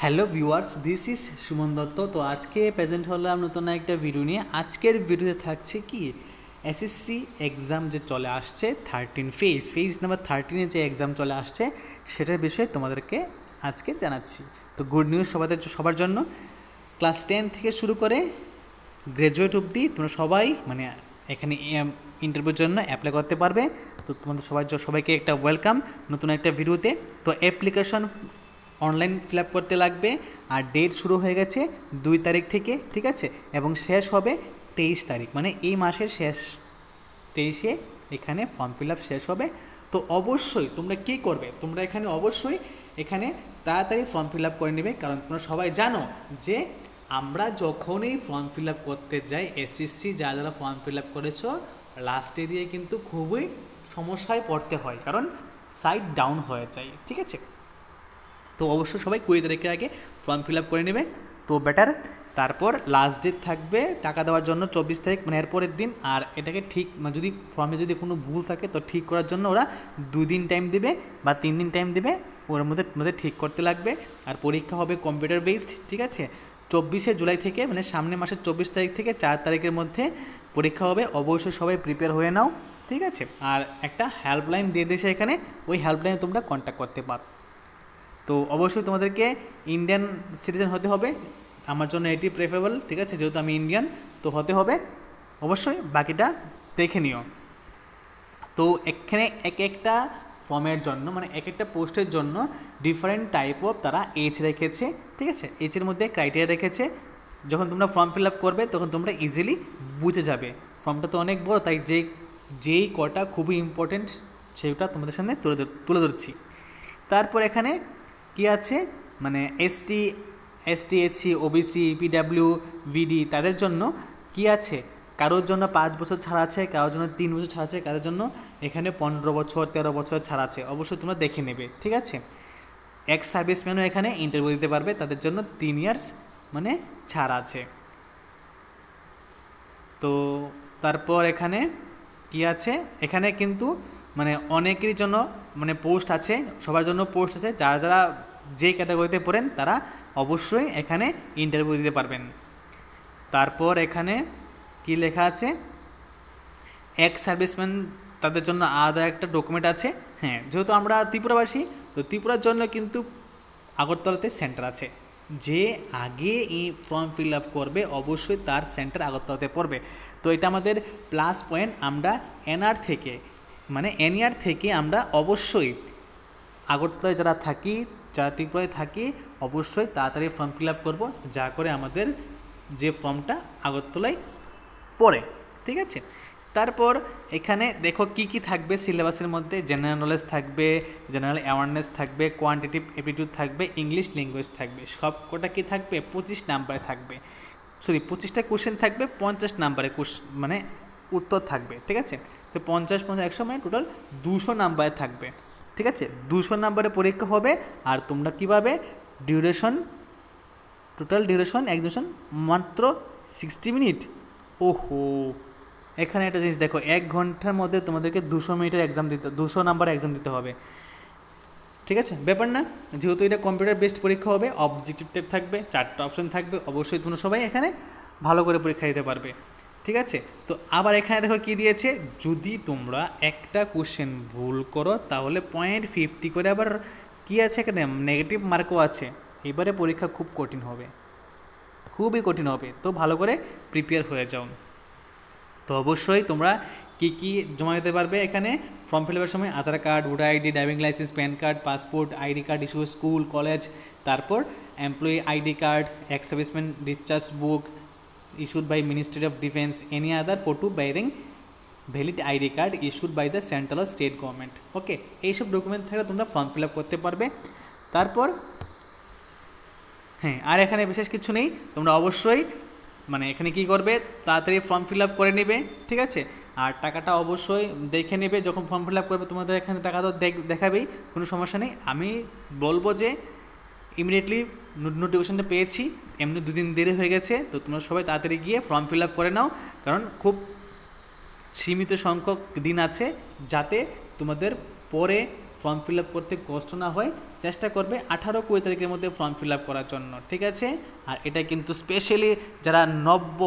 Hello viewers, this is Suman Dutta. তো আজকে present হলাম নতুন একটা ভিডিও নিয়ে। আজকের ভিডিওতে থাকছে কি এসএসসি এক্সাম যে চলে আসছে 13 ফেজ নাম্বার 13 যে এক্সাম চলে আসছে সেটার বিষয়ে তোমাদেরকে আজকে জানাচ্ছি। তো গুড নিউজ সবার জন্য, ক্লাস 10 থেকে শুরু করে গ্র্যাজুয়েট অবধি তোমরা সবাই মানে এখানে ইন্টারভিউর জন্য অ্যাপ্লাই করতে পারবে। তো তোমাদের সবাইকে একটা ওয়েলকাম নতুন একটা ভিডিওতে। তো অ্যাপ্লিকেশন অনলাইন ফিল আপ করতে লাগবে, আর ডেট শুরু হয়ে গেছে 2 তারিখ থেকে, ঠিক আছে, এবং শেষ হবে 23 তারিখ, মানে এই মাসের শেষ 23-এ এখানে ফর্ম ফিল আপ শেষ হবে। তো অবশ্যই তোমরা কী করবে, তোমরা এখানে অবশ্যই এখানে তাড়াতাড়ি ফর্ম ফিল আপ করে নেবে, কারণ তোমরা সবাই জানো যে আমরা যখনই ফর্ম ফিল আপ করতে যাই এসএসসি যারা ফর্ম ফিল আপ করেছো লাস্টে দিয়ে কিন্তু খুবই সমস্যায় পড়তে হয়, কারণ সাইড ডাউন হয়ে যায়, ঠিক আছে। তো অবশ্যই সবাই 20 তারিখের আগে ফর্ম ফিল আপ করে নেবে, তো বেটার। তারপর লাস্ট ডেট থাকবে টাকা দেওয়ার জন্য 24 তারিখ, মানে এরপরের দিন। আর এটাকে ঠিক যদি ফর্মে যদি কোনো ভুল থাকে তো ঠিক করার জন্য ওরা 2 দিন টাইম দেবে বা 3 দিন টাইম দেবে, ওর মধ্যে ঠিক করতে লাগবে। আর পরীক্ষা হবে কম্পিউটার বেসড, ঠিক আছে। 24শে জুলাই থেকে, মানে সামনের মাসের 24 তারিখ থেকে 4 তারিখের মধ্যে পরীক্ষা হবে। অবশ্যই সবাই প্রিপেয়ার হয়ে নাও, ঠিক আছে। আর একটা হেল্পলাইন দিয়ে দিয়েছে এখানে, ওই হেল্পলাইনে তোমরা কন্ট্যাক্ট করতে পারো। তো অবশ্যই তোমাদেরকে ইন্ডিয়ান সিটিজেন হতে হবে, আমার জন্য এটি প্রেফারেবল, ঠিক আছে, যেহেতু আমি ইন্ডিয়ান তো হতে হবে অবশ্যই। বাকিটা দেখে নিও। তো এখানে এক একটা ফর্মের জন্য, মানে এক একটা পোস্টের জন্য ডিফারেন্ট টাইপ অফ তারা এজ রেখেছে, ঠিক আছে। এজের মধ্যে ক্রাইটেরিয়া রেখেছে। যখন তোমরা ফর্ম ফিল আপ করবে তখন তোমরা ইজিলি বুঝে যাবে। ফর্মটা তো অনেক বড়, তাই যেই কটা খুবই ইম্পর্টেন্ট সেটা তোমাদের সামনে তুলে ধরছি। তারপর এখানে কি আছে, মানে এসটি, এসসি, ওবিসি, পিডাব্লিউ, ভিডি তাদের জন্য কি আছে, কারোর জন্য 5 বছর ছাড় আছে, কারোর জন্য 3 বছর ছাড় আছে, কারোর জন্য এখানে 15 বছর 13 বছর ছাড় আছে। অবশ্যই তোমরা দেখে নেবে, ঠিক আছে। এক্স সার্ভিসম্যানও এখানে ইন্টারভিউ দিতে পারবে, তাদের জন্য 3 ইয়ার্স মানে ছাড় আছে। তো তারপর এখানে কি আছে, এখানে কিন্তু মানে অনেকেরই জন্য মানে পোস্ট আছে, সবার জন্য পোস্ট আছে। যারা যারা যে ক্যাটাগরিতে পড়েন তারা অবশ্যই এখানে ইন্টারভিউ দিতে পারবেন। তারপর এখানে কি লেখা আছে, এক্স সার্ভিসম্যান তাদের জন্য আলাদা একটা ডকুমেন্ট আছে। হ্যাঁ, যেহেতু আমরা ত্রিপুরাবাসী, তো ত্রিপুরার জন্য কিন্তু আগরতলাতে সেন্টার আছে। যে আগে এই ফর্ম ফিল আপ করবে অবশ্যই তার সেন্টার আগরতলাতে পড়বে। তো এটা আমাদের প্লাস পয়েন্ট। আমরা এনআর থেকে, মানে এনআর থেকে আমরা অবশ্যই আগরতলায় যারা থাকি, যারা ত্রিপুরায় থাকি, অবশ্যই তাড়াতাড়ি ফর্ম ফিল আপ করবো, যা করে আমাদের যে ফর্মটা আগরতলায় পড়ে, ঠিক আছে। তারপর এখানে দেখো কি কি থাকবে সিলেবাসের মধ্যে। জেনারেল নলেজ থাকবে, জেনারেল অ্যাওয়ারনেস থাকবে, কোয়ান্টিটিভ অ্যাপটিটিউড থাকবে, ইংলিশ ল্যাঙ্গুয়েজ থাকবে। সব কটা কি থাকবে, 25 নাম্বারে থাকবে, সরি 25টা কোশ্চেন থাকবে, 50 নাম্বারে মানে উত্তর থাকবে, ঠিক আছে। তো 50 50 100 মানে টোটাল 200 নাম্বারে থাকবে, ঠিক আছে। 200 নাম্বারে পরীক্ষা হবে। আর তোমরা কীভাবে ডিউরেশন, টোটাল ডিউরেশন একজন মাত্র 60 মিনিট। ওহো, এখানে একটা জিনিস দেখো, 1 ঘন্টার মধ্যে তোমাদেরকে 200 মিনিটের এক্সাম দিতে, 200 নাম্বার এক্সাম দিতে হবে, ঠিক আছে। ব্যাপার না, যেহেতু এটা কম্পিউটার বেসড পরীক্ষা হবে, অবজেক্টিভ টাইপ থাকবে, 4টা অপশন থাকবে, অবশ্যই তোমরা সবাই এখানে ভালো করে পরীক্ষা দিতে পারবে, ঠিক আছে। তো আবার এখানে দেখো কি দিয়েছে, যদি তোমরা একটা কোশ্চেন ভুল করো তাহলে 0.50 করে আবার কি আছে এখানে, নেগেটিভ মার্কও আছে। এবারে পরীক্ষা খুব কঠিন হবে, খুবই কঠিন হবে। তো ভালো করে প্রিপেয়ার হয়ে যাও। তো অবশ্যই তোমরা কি কি জমা দিতে পারবে এখানে ফর্ম ফিল আপের সময়, Aadhaar card, voter ID, driving licence, PAN card, passport, ID card issue school college, তারপর employee ID card, ex serviceman discharge book issued by ministry of defence, any other photo bearing valid ID card issued by the central ও state government. Okay, এইসব document থাকলে তোমরা form fill up করতে পারবে। তারপর হ্যাঁ, আর এখানে বিশেষ কিছু নেই। তোমরা অবশ্যই মানে এখানে কি করবে, তাড়াতাড়ি ফর্ম ফিল আপ করে নেবে, ঠিক আছে। আর টাকাটা অবশ্যই দেখে নেবে যখন ফর্ম ফিল আপ করবে, তোমাদের এখানে টাকা তো দেখাবেই, কোনো সমস্যা নেই। আমি বলবো যে ইমিডিয়েটলি নোটিফিকেশনটা পেয়েছি, এমনি 2 দিন দেরি হয়ে গেছে, তো তোমরা সবাই তাড়াতাড়ি গিয়ে ফর্ম ফিল আপ করে নাও, কারণ খুব সীমিত সংখ্যক দিন আছে, যাতে তোমাদের পরে ফর্ম ফিল আপ করতে কষ্ট না হয় চেষ্টা করবে 18-20 তারিখের মধ্যে ফর্ম ফিল আপ করার জন্য, ঠিক আছে। আর এটা কিন্তু স্পেশালি যারা নব্য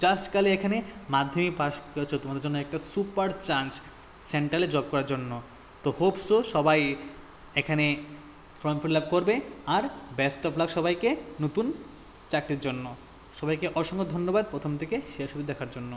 জাস্ট কালে এখানে মাধ্যমিক পাস করেছো তোমাদের জন্য একটা সুপার চান্স সেন্ট্রালে জব করার জন্য। তো হোপসো সবাই এখানে ফর্ম ফিল আপ করবে, আর বেস্ট অফ লাক সবাইকে নতুন চাকরির জন্য। সবাইকে অসংখ্য ধন্যবাদ প্রথম থেকে শেষ অবধি দেখার জন্য।